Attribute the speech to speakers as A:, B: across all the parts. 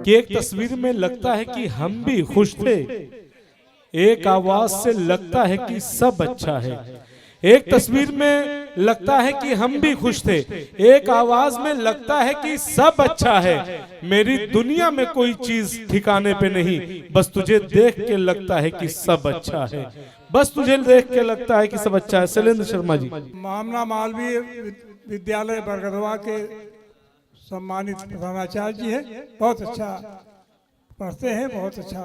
A: कि एक तस्वीर में लगता है कि हम भी खुश थे, एक आवाज से लगता है कि सब अच्छा है। एक तस्वीर में लगता है कि हम भी खुश थे, एक आवाज में लगता है कि सब अच्छा है। मेरी दुनिया में कोई चीज ठिकाने पे नहीं, बस तुझे देख के लगता है कि सब अच्छा है। बस तुझे देख के लगता है कि सब अच्छा है। शैलेंद्र शर्मा जी।
B: मामला मालवीय विद्यालय बरगदवा के सम्मानित प्रधानाचार्य जी हैं, बहुत अच्छा पढ़ते हैं, बहुत अच्छा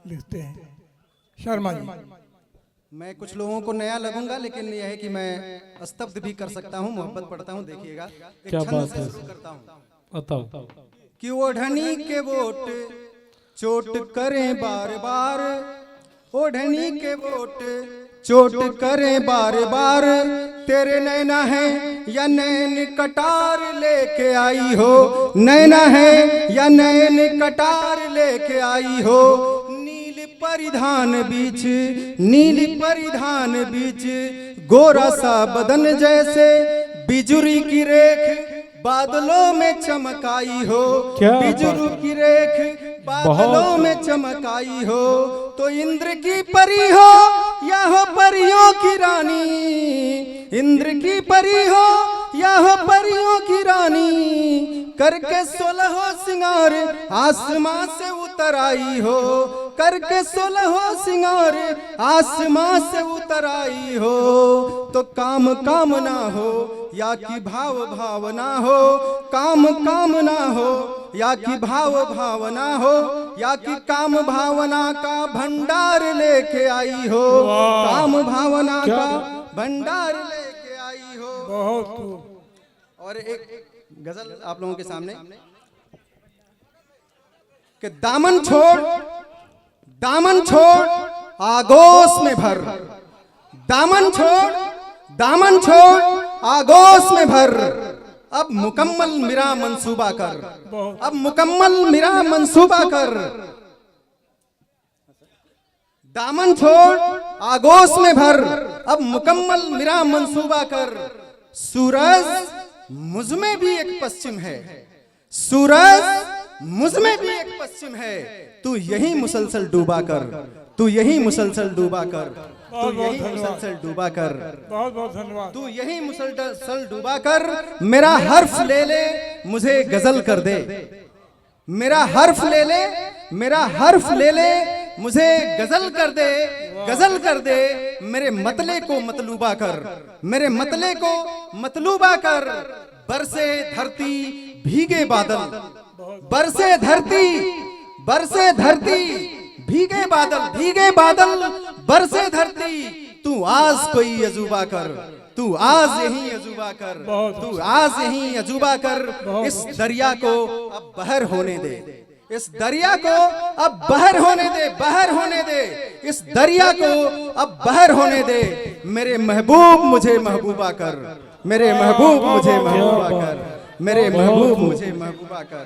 B: लिखते हैं। शर्मा जी।
C: मैं कुछ लोगों को नया लगूंगा, लेकिन यह है कि मैं स्तब्ध भी कर सकता हूँ, मोहब्बत पढ़ता हूँ। देखिएगा,
A: क्या बात है,
C: शुरू करता हूँ।
A: बताओ।
C: कि ओढ़नी के वोट चोट करें बार बार, ओढ़नी के वोट चोट करें बार बार, तेरे नैना है या नैन कटार लेके आई हो, नैना है या नैन कटार लेके आई हो। नील परिधान बीच, नील परिधान बीच, गोरा सा बदन जैसे बिजुरी की रेख बादलों में चमकाई हो, बिजुरी की रेख बादलों में चमकाई हो। तो इंद्र की परी हो या हो परियों की रानी, इंद्र की परी हो या हो परियों की रानी, करके 16 सिंगार आसमां से उतर आई हो, करके 16 सिंगार आसमां से उतर आई हो। तो काम कामना हो या कि भाव भावना हो, काम कामना हो या कि भाव भावना हो, या कि काम भावना का भंडार लेके आई हो, काम भावना का भंडार लेके आई हो।
B: बहुत।
C: और एक गजल आप लोगों के सामने कि दामन छोड़, दामन छोड़ आगोश में भर, दामन छोड़, दामन छोड़ आगोश में भर, अब मुकम्मल मेरा मंसूबा कर, अब मुकम्मल मेरा मंसूबा कर। दामन छोड़ आगोश में भर, अब मुकम्मल मेरा मंसूबा कर। सूरज मुझ में भी एक पश्चिम है, सूरज मुझ में भी एक पश्चिम है, तू यही मुसलसल डूबा कर, तू यही मुसलसल डूबा कर, तू यही मुसलसल डूबा कर।
B: बहुत बहुत धन्यवाद।
C: तू यही मुसलसल डूबा कर, मेरा हर्फ ले ले मुझे गजल कर दे, मेरा हर्फ ले ले, मेरा हर्फ ले ले मुझे गजल कर दे, गजल कर दे। मेरे मतले को मतलूबा कर, मेरे मतले को मतलूबा कर। बरसे धरती भीगे बादल, बरसे धरती, बरसे धरती भीगे बादल, भीगे बादल बरसे धरती। तू आज कोई अजूबा कर, तू आज यही अजूबा कर, तू आज यही अजूबा कर। इस दरिया को अब बहर होने दे, इस दरिया को अब बहर होने दे, बहर होने दे, इस दरिया को अब बहर होने दे। मेरे महबूब मुझे महबूबा कर, मेरे महबूब मुझे महबूबा कर, मेरे महबूब मुझे महबूबा कर।